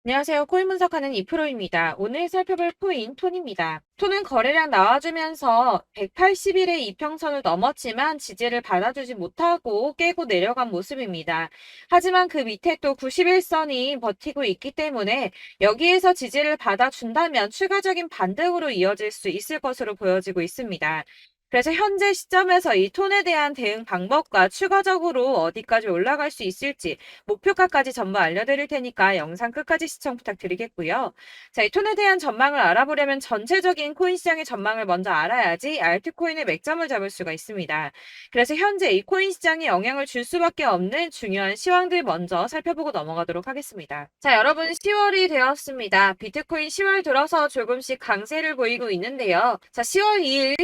안녕하세요. 코인 분석하는 이프로입니다. 오늘 살펴볼 코인 톤입니다. 톤은 거래량 나와주면서 180일의 이평선을 넘었지만 지지를 받아주지 못하고 깨고 내려간 모습입니다. 하지만 그 밑에 또 91선이 버티고 있기 때문에 여기에서 지지를 받아준다면 추가적인 반등으로 이어질 수 있을 것으로 보여지고 있습니다. 그래서 현재 시점에서 이 톤에 대한 대응 방법과 추가적으로 어디까지 올라갈 수 있을지 목표가까지 전부 알려드릴 테니까 영상 끝까지 시청 부탁드리겠고요. 자, 이 톤에 대한 전망을 알아보려면 전체적인 코인 시장의 전망을 먼저 알아야지 알트코인의 맥점을 잡을 수가 있습니다. 그래서 현재 이 코인 시장에 영향을 줄 수밖에 없는 중요한 시황들 먼저 살펴보고 넘어가도록 하겠습니다. 자, 여러분 10월이 되었습니다. 비트코인 10월 들어서 조금씩 강세를 보이고 있는데요. 자, 10월 2일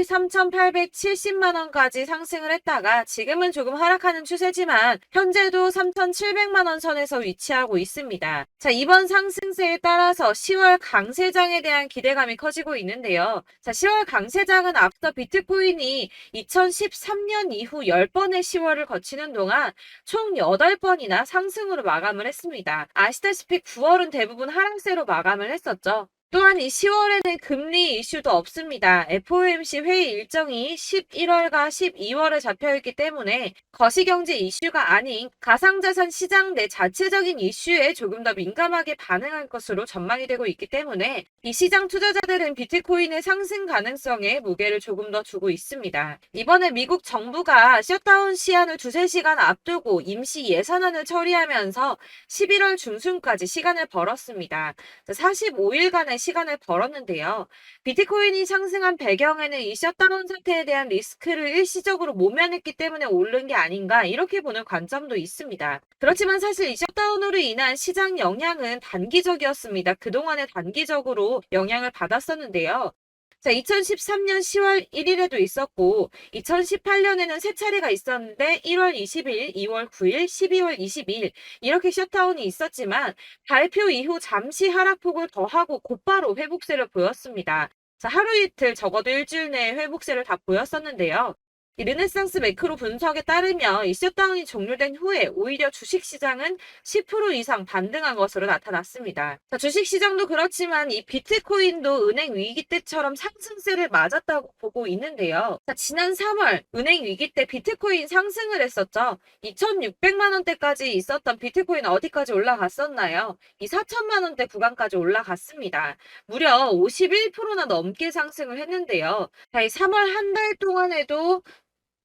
3,870만 원까지 상승을 했다가 지금은 조금 하락하는 추세지만 현재도 3,700만 원 선에서 위치하고 있습니다. 자, 이번 상승세에 따라서 10월 강세장에 대한 기대감이 커지고 있는데요. 자, 10월 강세장은 앞서 비트코인이 2013년 이후 10번의 10월을 거치는 동안 총 8번이나 상승으로 마감을 했습니다. 아시다시피 9월은 대부분 하락세로 마감을 했었죠. 또한 이 10월에는 금리 이슈도 없습니다. FOMC 회의 일정이 11월과 12월에 잡혀있기 때문에 거시경제 이슈가 아닌 가상자산 시장 내 자체적인 이슈에 조금 더 민감하게 반응할 것으로 전망이 되고 있기 때문에 이 시장 투자자들은 비트코인의 상승 가능성에 무게를 조금 더 두고 있습니다. 이번에 미국 정부가 셧다운 시한을 2~3시간 앞두고 임시 예산안을 처리하면서 11월 중순까지 시간을 벌었습니다. 45일간의 시간을 벌었는데요. 비트코인이 상승한 배경에는 이 셧다운 상태에 대한 리스크를 일시적으로 모면했기 때문에 오른 게 아닌가 이렇게 보는 관점도 있습니다. 그렇지만 사실 이 셧다운으로 인한 시장 영향은 단기적이었습니다. 그동안에 단기적으로 영향을 받았었는데요. 자, 2013년 10월 1일에도 있었고 2018년에는 세 차례가 있었는데 1월 20일, 2월 9일, 12월 22일 이렇게 셧다운이 있었지만 발표 이후 잠시 하락폭을 더하고 곧바로 회복세를 보였습니다. 자, 하루 이틀 적어도 일주일 내에 회복세를 다 보였었는데요. 이 르네상스 매크로 분석에 따르면 이 셧다운이 종료된 후에 오히려 주식시장은 10% 이상 반등한 것으로 나타났습니다. 자, 주식시장도 그렇지만 이 비트코인도 은행 위기 때처럼 상승세를 맞았다고 보고 있는데요. 자, 지난 3월 은행 위기 때 비트코인 상승을 했었죠. 2,600만 원대까지 있었던 비트코인 어디까지 올라갔었나요? 이 4천만 원대 구간까지 올라갔습니다. 무려 51%나 넘게 상승을 했는데요. 자, 이 3월 한 달 동안에도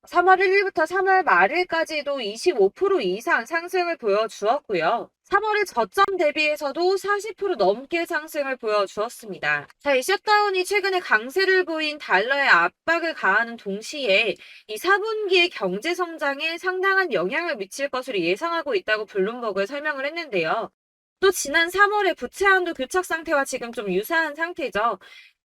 3월 1일부터 3월 말일까지도 25% 이상 상승을 보여주었고요. 3월의 저점 대비해서도 40% 넘게 상승을 보여주었습니다. 자, 이 셧다운이 최근에 강세를 보인 달러에 압박을 가하는 동시에 이 4분기의 경제 성장에 상당한 영향을 미칠 것으로 예상하고 있다고 블룸버그에 설명을 했는데요. 또 지난 3월에 부채 한도 교착 상태와 지금 좀 유사한 상태죠.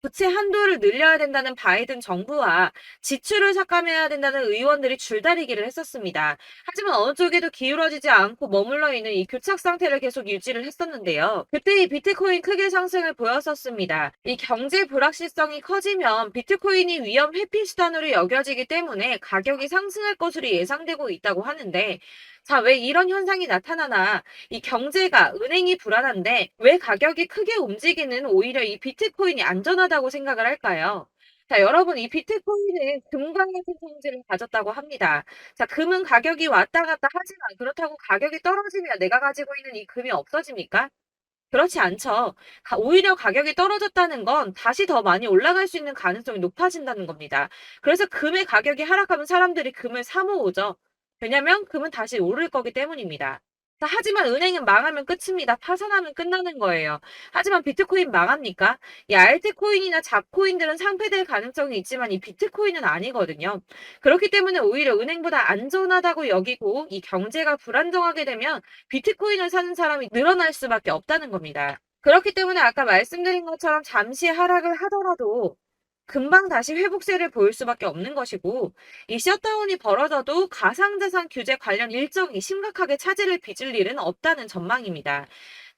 부채 한도를 늘려야 된다는 바이든 정부와 지출을 삭감해야 된다는 의원들이 줄다리기를 했었습니다. 하지만 어느 쪽에도 기울어지지 않고 머물러 있는 이 교착 상태를 계속 유지를 했었는데요. 그때 이 비트코인 크게 상승을 보였었습니다. 이 경제 불확실성이 커지면 비트코인이 위험 회피 수단으로 여겨지기 때문에 가격이 상승할 것으로 예상되고 있다고 하는데 자, 왜 이런 현상이 나타나나 이 경제가 은행이 불안한데 왜 가격이 크게 움직이는 오히려 이 비트코인이 안전하다고 생각을 할까요? 자, 여러분, 이 비트코인은 금과 같은 성질을 가졌다고 합니다. 자, 금은 가격이 왔다 갔다 하지만 그렇다고 가격이 떨어지면 내가 가지고 있는 이 금이 없어집니까? 그렇지 않죠. 오히려 가격이 떨어졌다는 건 다시 더 많이 올라갈 수 있는 가능성이 높아진다는 겁니다. 그래서 금의 가격이 하락하면 사람들이 금을 사 모으죠. 왜냐면 금은 다시 오를 거기 때문입니다. 자, 하지만 은행은 망하면 끝입니다. 파산하면 끝나는 거예요. 하지만 비트코인 망합니까? 이 알트코인이나 잡코인들은 상폐될 가능성이 있지만 이 비트코인은 아니거든요. 그렇기 때문에 오히려 은행보다 안전하다고 여기고 이 경제가 불안정하게 되면 비트코인을 사는 사람이 늘어날 수밖에 없다는 겁니다. 그렇기 때문에 아까 말씀드린 것처럼 잠시 하락을 하더라도 금방 다시 회복세를 보일 수밖에 없는 것이고 이 셧다운이 벌어져도 가상자산 규제 관련 일정이 심각하게 차질을 빚을 일은 없다는 전망입니다.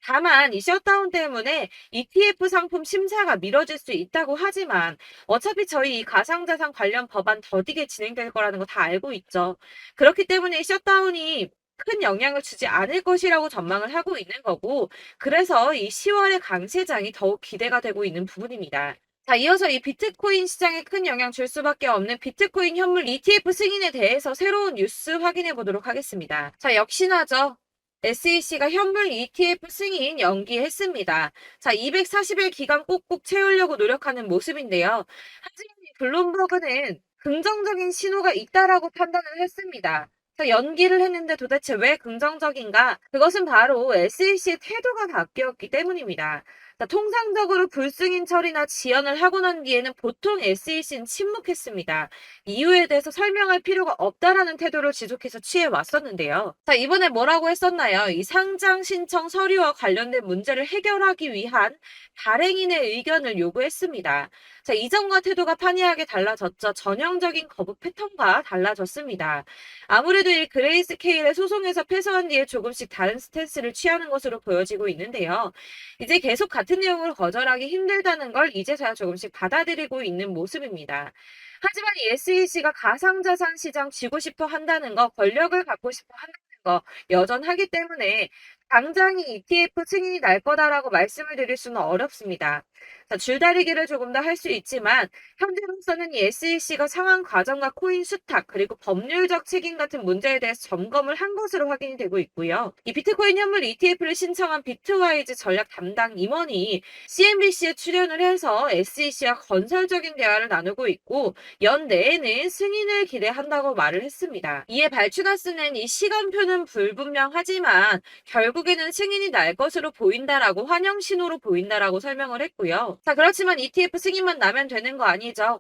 다만 이 셧다운 때문에 ETF 상품 심사가 미뤄질 수 있다고 하지만 어차피 저희 이 가상자산 관련 법안 더디게 진행될 거라는 거 다 알고 있죠. 그렇기 때문에 이 셧다운이 큰 영향을 주지 않을 것이라고 전망을 하고 있는 거고, 그래서 이 10월의 강세장이 더욱 기대가 되고 있는 부분입니다. 자, 이어서 이 비트코인 시장에 큰 영향 줄 수밖에 없는 비트코인 현물 ETF 승인에 대해서 새로운 뉴스 확인해 보도록 하겠습니다. 자, 역시나죠. SEC가 현물 ETF 승인 연기했습니다. 자, 240일 기간 꼭꼭 채우려고 노력하는 모습인데요. 하지만 이 블룸버그는 긍정적인 신호가 있다라고 판단을 했습니다. 자, 연기를 했는데 도대체 왜 긍정적인가? 그것은 바로 SEC의 태도가 바뀌었기 때문입니다. 자, 통상적으로 불승인 처리나 지연을 하고 난 뒤에는 보통 SEC는 침묵했습니다. 이유에 대해서 설명할 필요가 없다라는 태도를 지속해서 취해 왔었는데요. 자, 이번에 뭐라고 했었나요? 이 상장 신청 서류와 관련된 문제를 해결하기 위한 발행인의 의견을 요구했습니다. 자, 이전과 태도가 판이하게 달라졌죠. 전형적인 거부 패턴과 달라졌습니다. 아무래도 이 그레이스케일의 소송에서 패소한 뒤에 조금씩 다른 스탠스를 취하는 것으로 보여지고 있는데요. 이제 계속 같은 내용을 거절하기 힘들다는 걸 이제서야 조금씩 받아들이고 있는 모습입니다. 하지만 이 SEC가 가상자산 시장 쥐고 싶어 한다는 거, 권력을 갖고 싶어 한다는 거 여전하기 때문에 당장이 ETF 승인이 날 거다라고 말씀을 드릴 수는 어렵습니다. 자, 줄다리기를 조금 더 할 수 있지만 현재로서는 이 SEC가 상황 과정과 코인 수탁 그리고 법률적 책임 같은 문제에 대해서 점검을 한 것으로 확인이 되고 있고요. 이 비트코인 현물 ETF를 신청한 비트와이즈 전략 담당 임원이 CNBC에 출연을 해서 SEC와 건설적인 대화를 나누고 있고 연내에는 승인을 기대한다고 말을 했습니다. 이에 발추가스는 이 시간표는 불분명하지만 결국에는 승인이 날 것으로 보인다라고 환영 신호로 보인다라고 설명을 했고요. 자, 그렇지만 ETF 승인만 나면 되는 거 아니죠.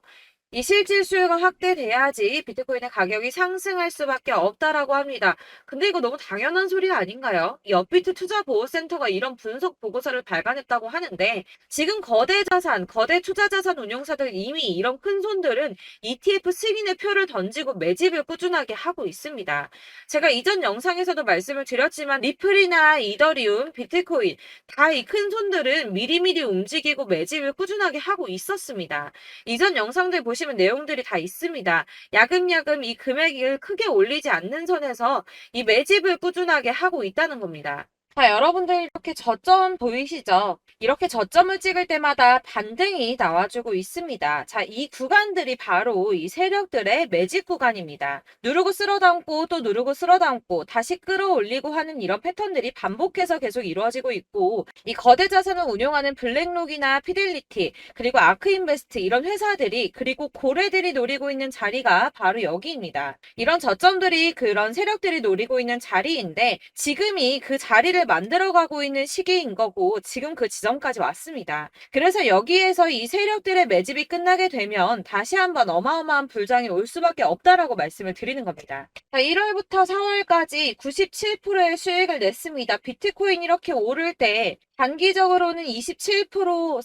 이 실질 수요가 확대돼야지 비트코인의 가격이 상승할 수밖에 없다라고 합니다. 근데 이거 너무 당연한 소리 아닌가요? 이 업비트 투자보호센터가 이런 분석 보고서를 발간했다고 하는데 지금 거대 자산, 거대 투자자산 운용사들 이미 이런 큰 손들은 ETF 승인의 표를 던지고 매집을 꾸준하게 하고 있습니다. 제가 이전 영상에서도 말씀을 드렸지만 리플이나 이더리움, 비트코인 다 이 큰 손들은 미리미리 움직이고 매집을 꾸준하게 하고 있었습니다. 이전 영상들 보시면 내용들이 다 있습니다. 야금야금 이 금액을 크게 올리지 않는 선에서 이 매집을 꾸준하게 하고 있다는 겁니다. 자, 여러분들 이렇게 저점 보이시죠? 이렇게 저점을 찍을 때마다 반등이 나와주고 있습니다. 자, 이 구간들이 바로 이 세력들의 매집 구간입니다. 누르고 쓸어담고 또 누르고 쓸어담고 다시 끌어올리고 하는 이런 패턴들이 반복해서 계속 이루어지고 있고 이 거대 자산을 운용하는 블랙록이나 피델리티 그리고 아크인베스트 이런 회사들이 그리고 고래들이 노리고 있는 자리가 바로 여기입니다. 이런 저점들이 그런 세력들이 노리고 있는 자리인데 지금이 그 자리를 만들어가고 있는 시기인 거고 지금 그 지점까지 왔습니다. 그래서 여기에서 이 세력들의 매집이 끝나게 되면 다시 한번 어마어마한 불장이 올 수밖에 없다라고 말씀을 드리는 겁니다. 자, 1월부터 4월까지 97%의 수익을 냈습니다. 비트코인 이렇게 오를 때 단기적으로는 27%,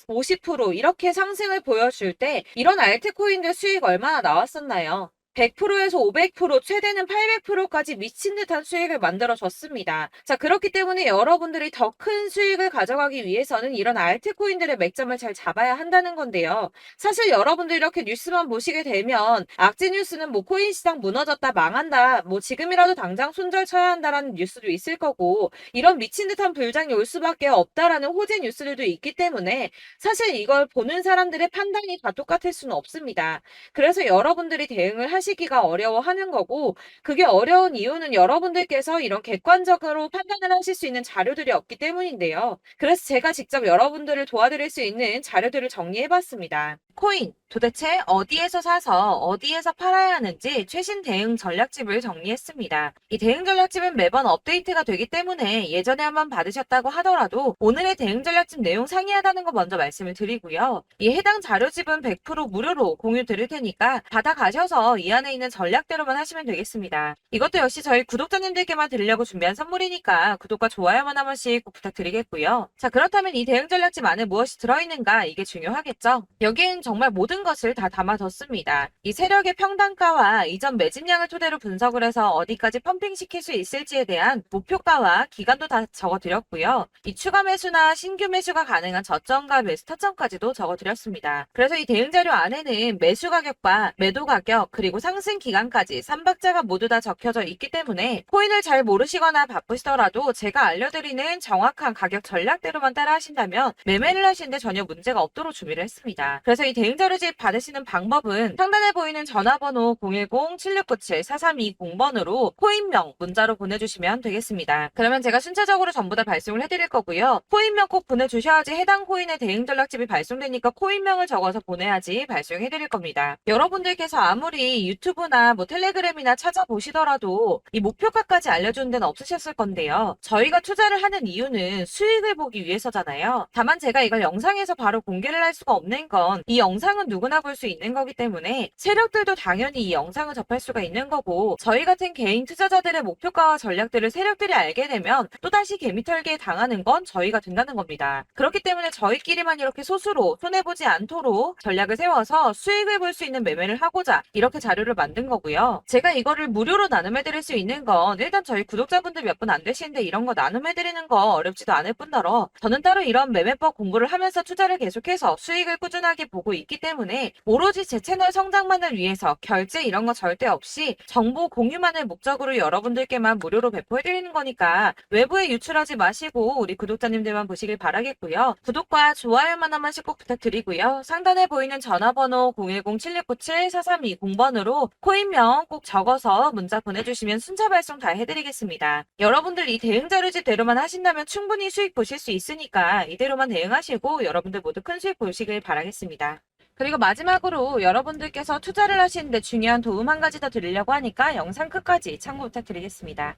50% 이렇게 상승을 보여줄 때 이런 알트코인들 수익 얼마나 나왔었나요? 100%에서 500%, 최대는 800%까지 미친 듯한 수익을 만들어줬습니다. 자, 그렇기 때문에 여러분들이 더 큰 수익을 가져가기 위해서는 이런 알트코인들의 맥점을 잘 잡아야 한다는 건데요. 사실 여러분들 이렇게 뉴스만 보시게 되면 악재 뉴스는 뭐 코인 시장 무너졌다, 망한다, 뭐 지금이라도 당장 손절 쳐야 한다라는 뉴스도 있을 거고 이런 미친 듯한 불장이 올 수밖에 없다라는 호재 뉴스들도 있기 때문에 사실 이걸 보는 사람들의 판단이 다 똑같을 수는 없습니다. 그래서 여러분들이 대응을 하시기가 어려워하는 거고 그게 어려운 이유는 여러분들께서 이런 객관적으로 판단을 하실 수 있는 자료들이 없기 때문인데요. 그래서 제가 직접 여러분들을 도와드릴 수 있는 자료들을 정리해봤습니다. 코인 도대체 어디에서 사서 어디에서 팔아야 하는지 최신 대응 전략집을 정리했습니다. 이 대응 전략집은 매번 업데이트가 되기 때문에 예전에 한번 받으셨다고 하더라도 오늘의 대응 전략집 내용 상이하다는 거 먼저 말씀을 드리고요. 이 해당 자료집은 100% 무료로 공유 드릴 테니까 받아가셔서 이 안에 있는 전략대로만 하시면 되겠습니다. 이것도 역시 저희 구독자님들께만 드리려고 준비한 선물이니까 구독과 좋아요만 한 번씩 꼭 부탁드리겠고요. 자, 그렇다면 이 대응 전략집 안에 무엇이 들어있는가 이게 중요하겠죠? 여기엔 정말 모든 것을 다 담아뒀습니다. 이 세력의 평단가와 이전 매집량을 토대로 분석을 해서 어디까지 펌핑시킬 수 있을지에 대한 목표가와 기간도 다 적어드렸고요. 이 추가 매수나 신규 매수가 가능한 저점과 매수 타점까지도 적어드렸습니다. 그래서 이 대응 자료 안에는 매수 가격과 매도 가격 그리고 상승 기간까지 3박자가 모두 다 적혀져 있기 때문에 코인을 잘 모르시거나 바쁘시더라도 제가 알려드리는 정확한 가격 전략대로만 따라 하신다면 매매를 하시는데 전혀 문제가 없도록 준비를 했습니다. 그래서 이 대응 자료집 받으시는 방법은 상단에 보이는 전화번호 010-7697-4320번으로 코인명 문자로 보내주시면 되겠습니다. 그러면 제가 순차적으로 전부 다 발송을 해드릴 거고요. 코인명 꼭 보내주셔야지 해당 코인의 대응 전략집이 발송되니까 코인명을 적어서 보내야지 발송해드릴 겁니다. 여러분들께서 아무리 유튜브나 텔레그램이나 찾아보시더라도 이 목표가까지 알려주는 데는 없으셨을 건데요. 저희가 투자를 하는 이유는 수익을 보기 위해서잖아요. 다만 제가 이걸 영상에서 바로 공개를 할 수가 없는 건 이 영상은 누구나 볼 수 있는 거기 때문에 세력들도 당연히 이 영상을 접할 수가 있는 거고 저희 같은 개인 투자자들의 목표가와 전략들을 세력들이 알게 되면 또다시 개미털기에 당하는 건 저희가 된다는 겁니다. 그렇기 때문에 저희끼리만 이렇게 소수로 손해보지 않도록 전략을 세워서 수익을 볼 수 있는 매매를 하고자 이렇게 자료를 만든 거고요. 제가 이거를 무료로 나눔해드릴 수 있는 건 일단 저희 구독자분들 몇 분 안 되시는데 이런 거 나눔해드리는 거 어렵지도 않을 뿐더러 저는 따로 이런 매매법 공부를 하면서 투자를 계속해서 수익을 꾸준하게 보고 있기 때문에 오로지 제 채널 성장만을 위해서 결제 이런 거 절대 없이 정보 공유만을 목적으로 여러분들께만 무료로 배포해드리는 거니까 외부에 유출하지 마시고 우리 구독자님들만 보시길 바라겠고요. 구독과 좋아요만 한 번씩 꼭 부탁드리고요. 상단에 보이는 전화번호 010-7697-4320번으로 코인명 꼭 적어서 문자 보내주시면 순차 발송 다 해드리겠습니다. 여러분들 이 대응 자료집대로만 하신다면 충분히 수익 보실 수 있으니까 이대로만 대응하시고 여러분들 모두 큰 수익 보시길 바라겠습니다. 그리고 마지막으로 여러분들께서 투자를 하시는데 중요한 도움 한 가지 더 드리려고 하니까 영상 끝까지 참고 부탁드리겠습니다.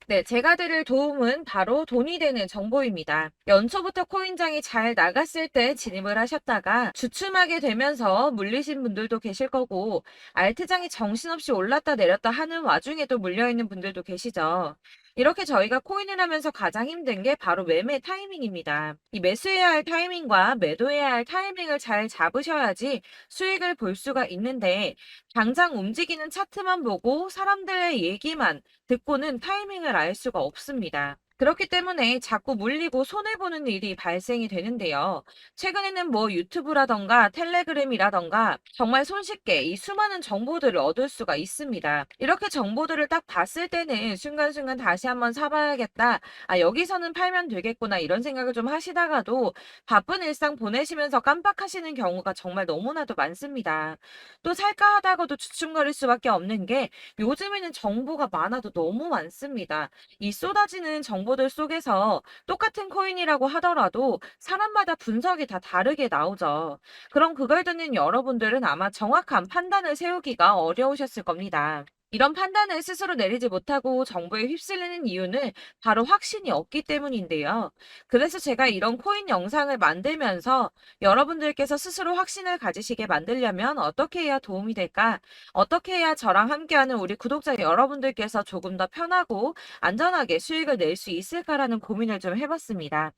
네, 제가 드릴 도움은 바로 돈이 되는 정보입니다. 연초부터 코인장이 잘 나갔을 때 진입을 하셨다가 주춤하게 되면서 물리신 분들도 계실 거고 알트장이 정신없이 올랐다 내렸다 하는 와중에도 물려있는 분들도 계시죠. 이렇게 저희가 코인을 하면서 가장 힘든 게 바로 매매 타이밍입니다. 이 매수해야 할 타이밍과 매도해야 할 타이밍을 잘 잡으셔야지 수익을 볼 수가 있는데 당장 움직이는 차트만 보고 사람들의 얘기만 듣고는 타이밍을 알 수가 없습니다. 그렇기 때문에 자꾸 물리고 손해보는 일이 발생이 되는데요. 최근에는 유튜브라던가 텔레그램이라던가 정말 손쉽게 이 수많은 정보들을 얻을 수가 있습니다. 이렇게 정보들을 딱 봤을 때는 순간순간 다시 한번 사봐야겠다. 아, 여기서는 팔면 되겠구나. 이런 생각을 좀 하시다가도 바쁜 일상 보내시면서 깜빡하시는 경우가 정말 너무나도 많습니다. 또 살까 하다가도 주춤거릴 수밖에 없는 게 요즘에는 정보가 많아도 너무 많습니다. 이 쏟아지는 정보들 속에서 똑같은 코인이라고 하더라도 사람마다 분석이 다 다르게 나오죠. 그럼 그걸 듣는 여러분들은 아마 정확한 판단을 세우기가 어려우셨을 겁니다. 이런 판단을 스스로 내리지 못하고 정보에 휩쓸리는 이유는 바로 확신이 없기 때문인데요. 그래서 제가 이런 코인 영상을 만들면서 여러분들께서 스스로 확신을 가지시게 만들려면 어떻게 해야 도움이 될까? 어떻게 해야 저랑 함께하는 우리 구독자 여러분들께서 조금 더 편하고 안전하게 수익을 낼 수 있을까라는 고민을 좀 해봤습니다.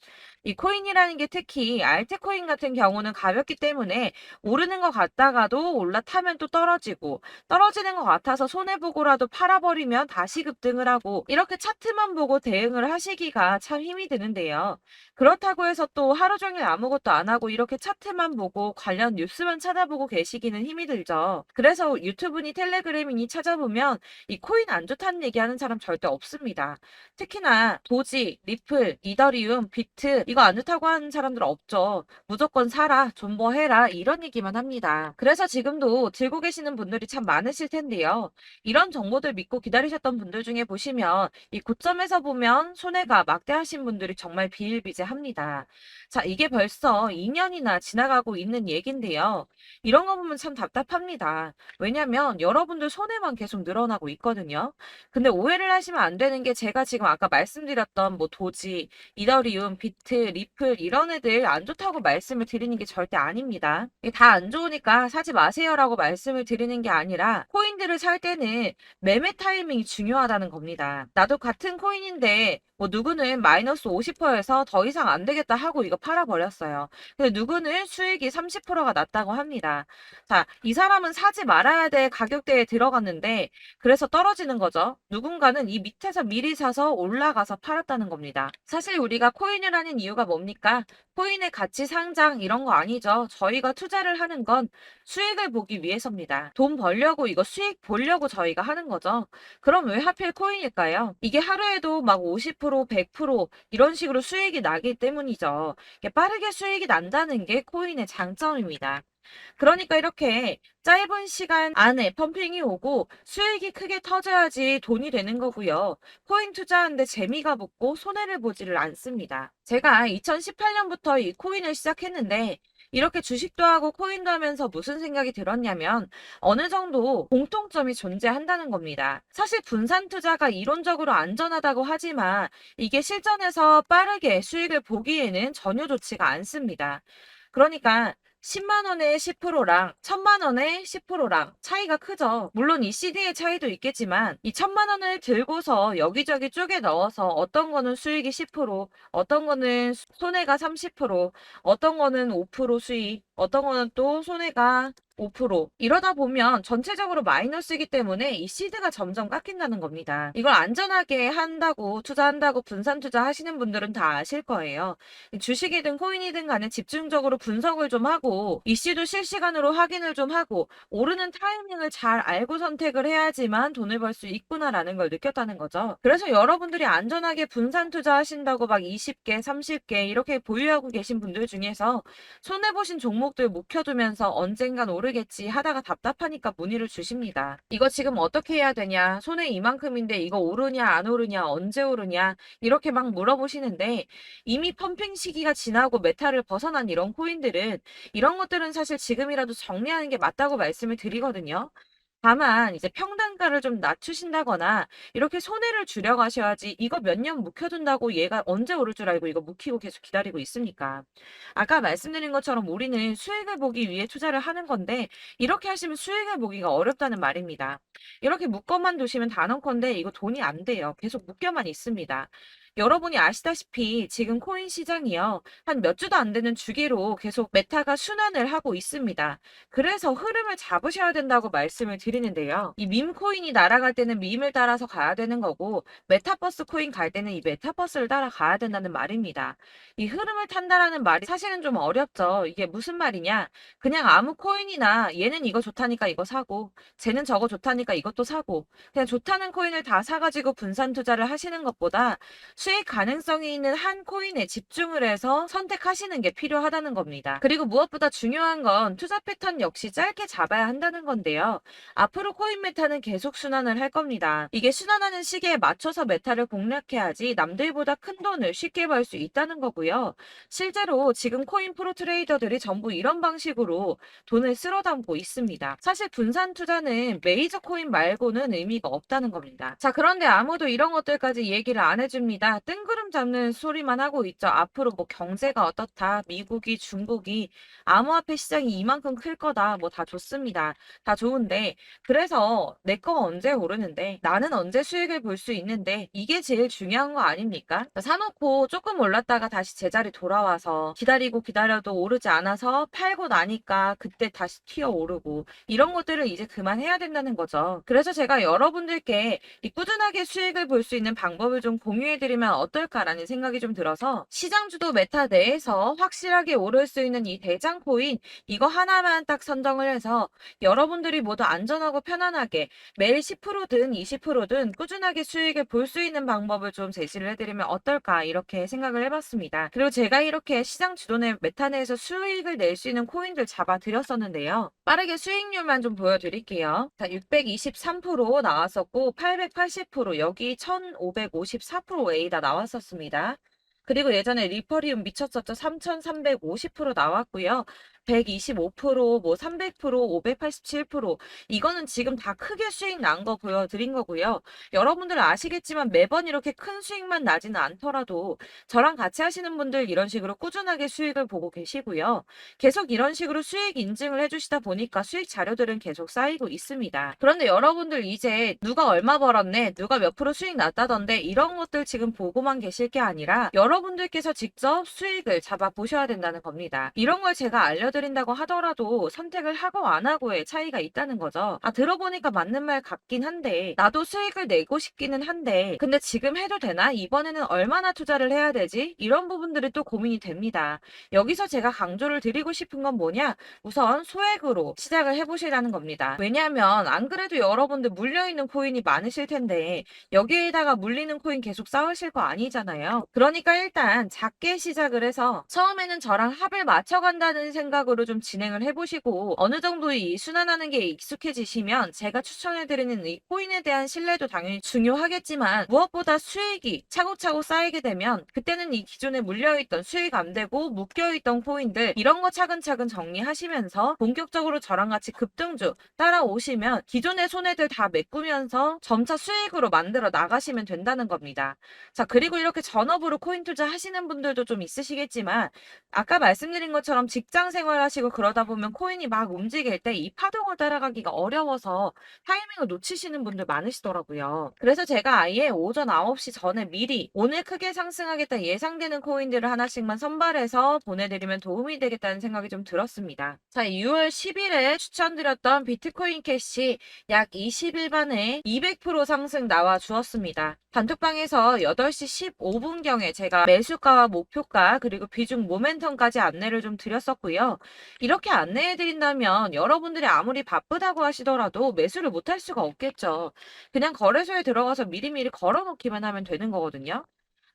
이 코인이라는 게 특히 알트코인 같은 경우는 가볍기 때문에 오르는 것 같다가도 올라타면 또 떨어지고 떨어지는 것 같아서 손해보고라도 팔아버리면 다시 급등을 하고 이렇게 차트만 보고 대응을 하시기가 참 힘이 드는데요. 그렇다고 해서 또 하루 종일 아무것도 안 하고 이렇게 차트만 보고 관련 뉴스만 찾아보고 계시기는 힘이 들죠. 그래서 유튜브니 텔레그램이니 찾아보면 이 코인 안 좋다는 얘기하는 사람 절대 없습니다. 특히나 도지, 리플, 이더리움, 비트 이거 안 좋다고 하는 사람들 없죠. 무조건 사라, 존버해라 이런 얘기만 합니다. 그래서 지금도 들고 계시는 분들이 참 많으실 텐데요. 이런 정보들 믿고 기다리셨던 분들 중에 보시면 이 고점에서 보면 손해가 막대하신 분들이 정말 비일비재합니다. 자, 이게 벌써 2년이나 지나가고 있는 얘긴데요. 이런 거 보면 참 답답합니다. 왜냐면 여러분들 손해만 계속 늘어나고 있거든요. 근데 오해를 하시면 안 되는 게 제가 지금 아까 말씀드렸던 도지, 이더리움, 비트, 리플 이런 애들 안 좋다고 말씀을 드리는 게 절대 아닙니다. 다 안 좋으니까 사지 마세요라고 말씀을 드리는 게 아니라 코인들을 살 때는 매매 타이밍이 중요하다는 겁니다. 나도 같은 코인인데 누구는 마이너스 50%에서 더 이상 안 되겠다 하고 이거 팔아버렸어요. 근데 누구는 수익이 30%가 났다고 합니다. 자, 이 사람은 사지 말아야 될 가격대에 들어갔는데 그래서 떨어지는 거죠. 누군가는 이 밑에서 미리 사서 올라가서 팔았다는 겁니다. 사실 우리가 코인을 하는 이유가 이유가 뭡니까? 코인의 가치 상장 이런 거 아니죠. 저희가 투자를 하는 건 수익을 보기 위해서입니다. 돈 벌려고 이거 수익 보려고 저희가 하는 거죠. 그럼 왜 하필 코인일까요? 이게 하루에도 막 50%, 100% 이런 식으로 수익이 나기 때문이죠. 이게 빠르게 수익이 난다는 게 코인의 장점입니다. 그러니까 이렇게 짧은 시간 안에 펌핑이 오고 수익이 크게 터져야지 돈이 되는 거고요. 코인 투자하는데 재미가 붙고 손해를 보지를 않습니다. 제가 2018년부터 이 코인을 시작했는데 이렇게 주식도 하고 코인도 하면서 무슨 생각이 들었냐면 어느 정도 공통점이 존재한다는 겁니다. 사실 분산 투자가 이론적으로 안전하다고 하지만 이게 실전에서 빠르게 수익을 보기에는 전혀 좋지가 않습니다. 그러니까 10만 원에 10%랑 1000만 원에 10%랑 차이가 크죠. 물론 이 CD의 차이도 있겠지만 이 1000만 원을 들고서 여기저기 쪼개 넣어서 어떤 거는 수익이 10%, 어떤 거는 손해가 30%, 어떤 거는 5% 수익, 어떤 거는 또 손해가 5%. 이러다 보면 전체적으로 마이너스이기 때문에 이 시드가 점점 깎인다는 겁니다. 이걸 안전하게 한다고 투자한다고 분산 투자하시는 분들은 다 아실 거예요. 주식이든 코인이든 간에 집중적으로 분석을 좀 하고 이슈도 실시간으로 확인을 좀 하고 오르는 타이밍을 잘 알고 선택을 해야지만 돈을 벌 수 있구나라는 걸 느꼈다는 거죠. 그래서 여러분들이 안전하게 분산 투자하신다고 막 20개, 30개 이렇게 보유하고 계신 분들 중에서 손해보신 종목들 묵혀두면서 언젠간 오르겠지 하다가 답답하니까 문의를 주십니다. 이거 지금 어떻게 해야 되냐? 손해 이만큼인데 이거 오르냐 안 오르냐 언제 오르냐 이렇게 막 물어보시는데 이미 펌핑 시기가 지나고 메타를 벗어난 이런 코인들은 이런 것들은 사실 지금이라도 정리하는 게 맞다고 말씀을 드리거든요. 다만 이제 평단가를 좀 낮추신다거나 이렇게 손해를 줄여가셔야지 이거 몇 년 묵혀둔다고 얘가 언제 오를 줄 알고 이거 묵히고 계속 기다리고 있습니까? 아까 말씀드린 것처럼 우리는 수익을 보기 위해 투자를 하는 건데 이렇게 하시면 수익을 보기가 어렵다는 말입니다. 이렇게 묶어만 두시면 단언컨대 이거 돈이 안 돼요. 계속 묶여만 있습니다. 여러분이 아시다시피 지금 코인 시장이요. 한 몇 주도 안 되는 주기로 계속 메타가 순환을 하고 있습니다. 그래서 흐름을 잡으셔야 된다고 말씀을 드리는데요. 이 밈 코인이 날아갈 때는 밈을 따라서 가야 되는 거고 메타버스 코인 갈 때는 이 메타버스를 따라가야 된다는 말입니다. 이 흐름을 탄다라는 말이 사실은 좀 어렵죠. 이게 무슨 말이냐? 그냥 아무 코인이나 얘는 이거 좋다니까 이거 사고 쟤는 저거 좋다니까 이것도 사고 그냥 좋다는 코인을 다 사가지고 분산 투자를 하시는 것보다 수익 가능성이 있는 한 코인에 집중을 해서 선택하시는 게 필요하다는 겁니다. 그리고 무엇보다 중요한 건 투자 패턴 역시 짧게 잡아야 한다는 건데요. 앞으로 코인 메타는 계속 순환을 할 겁니다. 이게 순환하는 시기에 맞춰서 메타를 공략해야지 남들보다 큰 돈을 쉽게 벌 수 있다는 거고요. 실제로 지금 코인 프로 트레이더들이 전부 이런 방식으로 돈을 쓸어 담고 있습니다. 사실 분산 투자는 메이저 코인 말고는 의미가 없다는 겁니다. 자, 그런데 아무도 이런 것들까지 얘기를 안 해줍니다. 뜬구름 잡는 소리만 하고 있죠. 앞으로 뭐 경제가 어떻다, 미국이, 중국이, 암호화폐 시장이 이만큼 클 거다, 뭐 다 좋습니다. 다 좋은데, 그래서 내 거 언제 오르는데, 나는 언제 수익을 볼 수 있는데, 이게 제일 중요한 거 아닙니까? 사놓고 조금 올랐다가 다시 제자리 돌아와서 기다리고 기다려도 오르지 않아서 팔고 나니까 그때 다시 튀어 오르고, 이런 것들을 이제 그만해야 된다는 거죠. 그래서 제가 여러분들께 이 꾸준하게 수익을 볼 수 있는 방법을 좀 공유해드리면 어떨까라는 생각이 좀 들어서 시장 주도 메타 내에서 확실하게 오를 수 있는 이 대장 코인 이거 하나만 딱 선정을 해서 여러분들이 모두 안전하고 편안하게 매일 10%든 20%든 꾸준하게 수익을 볼 수 있는 방법을 좀 제시를 해드리면 어떨까 이렇게 생각을 해봤습니다. 그리고 제가 이렇게 시장 주도내 메타 내에서 수익을 낼 수 있는 코인들 잡아드렸었는데요. 빠르게 수익률만 좀 보여드릴게요. 자, 623% 나왔었고 880% 여기 1554% A다 나왔었습니다. 그리고 예전에 리퍼리움 미쳤었죠. 3350% 나왔고요. 125%, 뭐 300%, 587% 이거는 지금 다 크게 수익 난 거 보여드린 거고요. 여러분들 아시겠지만 매번 이렇게 큰 수익만 나지는 않더라도 저랑 같이 하시는 분들 이런 식으로 꾸준하게 수익을 보고 계시고요. 계속 이런 식으로 수익 인증을 해주시다 보니까 수익 자료들은 계속 쌓이고 있습니다. 그런데 여러분들 이제 누가 얼마 벌었네, 누가 몇 프로 수익 났다던데 이런 것들 지금 보고만 계실 게 아니라 여러분들께서 직접 수익을 잡아 보셔야 된다는 겁니다. 이런 걸 제가 알려드린다고 하더라도 선택을 하고 안 하고의 차이가 있다는 거죠. 들어보니까 맞는 말 같긴 한데 나도 수익을 내고 싶기는 한데 근데 지금 해도 되나? 이번에는 얼마나 투자를 해야 되지? 이런 부분들이 또 고민이 됩니다. 여기서 제가 강조를 드리고 싶은 건 뭐냐? 우선 소액으로 시작을 해보시라는 겁니다. 왜냐하면 안 그래도 여러분들 물려있는 코인이 많으실 텐데 여기에다가 물리는 코인 계속 쌓으실 거 아니잖아요. 그러니까 일단 작게 시작을 해서 처음에는 저랑 합을 맞춰간다는 생각으로 좀 진행을 해보시고 어느 정도 이 순환하는 게 익숙해지시면 제가 추천해드리는 이 코인에 대한 신뢰도 당연히 중요하겠지만 무엇보다 수익이 차곡차곡 쌓이게 되면 그때는 이 기존에 물려있던 수익 안 되고 묶여있던 코인들 이런 거 차근차근 정리하시면서 본격적으로 저랑 같이 급등주 따라오시면 기존의 손해들 다 메꾸면서 점차 수익으로 만들어 나가시면 된다는 겁니다. 자, 그리고 이렇게 전업으로 코인 투자 하시는 분들도 좀 있으시겠지만 아까 말씀드린 것처럼 직장 생활하시고 그러다 보면 코인이 막 움직일 때 이 파동을 따라가기가 어려워서 타이밍을 놓치시는 분들 많으시더라고요. 그래서 제가 아예 오전 9시 전에 미리 오늘 크게 상승하겠다 예상되는 코인들을 하나씩만 선발해서 보내드리면 도움이 되겠다는 생각이 좀 들었습니다. 자, 6월 10일에 추천드렸던 비트코인 캐시 약 20일 만에 200% 상승 나와 주었습니다. 단톡방에서 8시 15분경에 제가 매수가와 목표가 그리고 비중 모멘텀까지 안내를 좀 드렸었고요. 이렇게 안내해드린다면 여러분들이 아무리 바쁘다고 하시더라도 매수를 못할 수가 없겠죠. 그냥 거래소에 들어가서 미리미리 걸어놓기만 하면 되는 거거든요.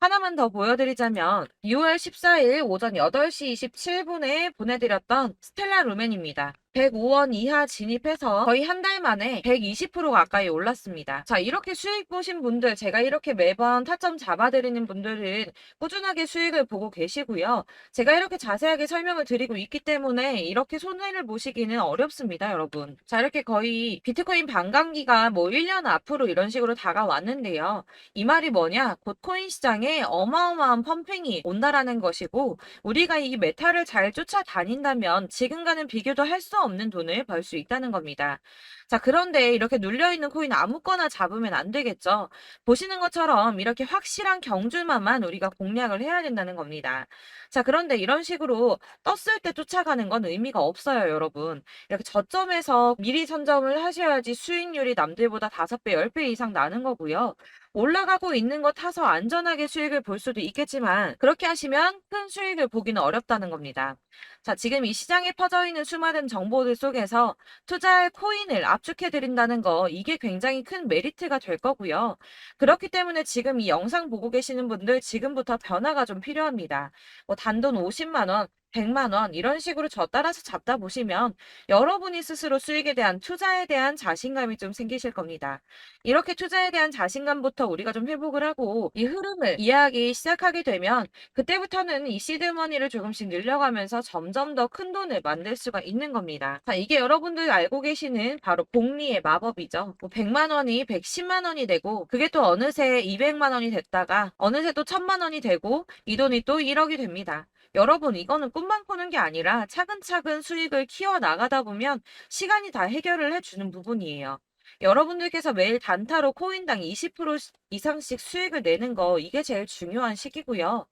하나만 더 보여드리자면 6월 14일 오전 8시 27분에 보내드렸던 스텔라 루멘입니다. 105원 이하 진입해서 거의 한 달 만에 120% 가까이 올랐습니다. 자, 이렇게 수익 보신 분들, 제가 이렇게 매번 타점 잡아드리는 분들은 꾸준하게 수익을 보고 계시고요. 제가 이렇게 자세하게 설명을 드리고 있기 때문에 이렇게 손해를 보시기는 어렵습니다, 여러분. 자, 이렇게 거의 비트코인 반감기가 뭐 1년 앞으로 이런 식으로 다가왔는데요. 이 말이 뭐냐? 곧 코인 시장에 어마어마한 펌핑이 온다라는 것이고 우리가 이 메타를 잘 쫓아다닌다면 지금과는 비교도 할 수 없는 돈을 벌 수 있다는 겁니다. 자, 그런데 이렇게 눌려있는 코인 아무거나 잡으면 안 되겠죠. 보시는 것처럼 이렇게 확실한 경주만만 우리가 공략을 해야 된다는 겁니다. 자, 그런데 이런 식으로 떴을 때 쫓아가는 건 의미가 없어요, 여러분. 이렇게 저점에서 미리 선점을 하셔야지 수익률이 남들보다 5배, 10배 이상 나는 거고요. 올라가고 있는 거 타서 안전하게 수익을 볼 수도 있겠지만 그렇게 하시면 큰 수익을 보기는 어렵다는 겁니다. 자, 지금 이 시장에 퍼져 있는 수많은 정보들 속에서 투자할 코인을 압축해드린다는 거 이게 굉장히 큰 메리트가 될 거고요. 그렇기 때문에 지금 이 영상 보고 계시는 분들 지금부터 변화가 좀 필요합니다. 뭐 단돈 50만 원, 100만 원 이런 식으로 저 따라서 잡다 보시면 여러분이 스스로 수익에 대한 투자에 대한 자신감이 좀 생기실 겁니다. 이렇게 투자에 대한 자신감부터 우리가 좀 회복을 하고 이 흐름을 이해하기 시작하게 되면 그때부터는 이 시드머니를 조금씩 늘려가면서 점점 더 큰 돈을 만들 수가 있는 겁니다. 자, 이게 여러분들 알고 계시는 바로 복리의 마법이죠. 뭐 100만 원이 110만 원이 되고 그게 또 어느새 200만 원이 됐다가 어느새 또 1000만 원이 되고 이 돈이 또 1억이 됩니다. 여러분, 이거는 꿈만 꾸는 게 아니라 차근차근 수익을 키워 나가다 보면 시간이 다 해결을 해주는 부분이에요. 여러분들께서 매일 단타로 코인당 20% 이상씩 수익을 내는 거 이게 제일 중요한 시기고요.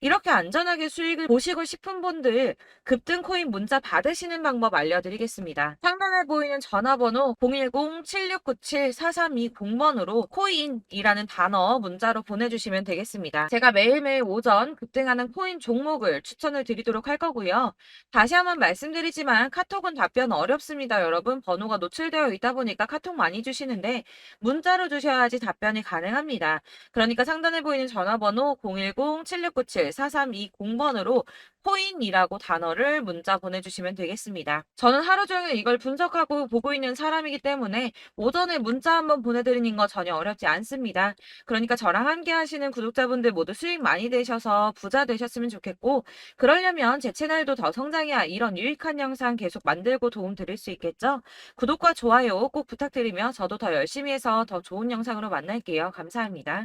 이렇게 안전하게 수익을 보시고 싶은 분들 급등 코인 문자 받으시는 방법 알려드리겠습니다. 상단에 보이는 전화번호 010-7697-4320번으로 코인이라는 단어 문자로 보내주시면 되겠습니다. 제가 매일매일 오전 급등하는 코인 종목을 추천을 드리도록 할 거고요. 다시 한번 말씀드리지만 카톡은 답변 어렵습니다. 여러분, 번호가 노출되어 있다 보니까 카톡 많이 주시는데 문자로 주셔야지 답변이 가능합니다. 그러니까 상단에 보이는 전화번호 010-7697-4320번으로 코인이라고 단어를 문자 보내주시면 되겠습니다. 저는 하루 종일 이걸 분석하고 보고 있는 사람이기 때문에 오전에 문자 한번 보내드리는 거 전혀 어렵지 않습니다. 그러니까 저랑 함께 하시는 구독자분들 모두 수익 많이 되셔서 부자 되셨으면 좋겠고 그러려면 제 채널도 더 성장해야 이런 유익한 영상 계속 만들고 도움 드릴 수 있겠죠? 구독과 좋아요 꼭 부탁드리며 저도 더 열심히 해서 더 좋은 영상으로 만날게요. 감사합니다.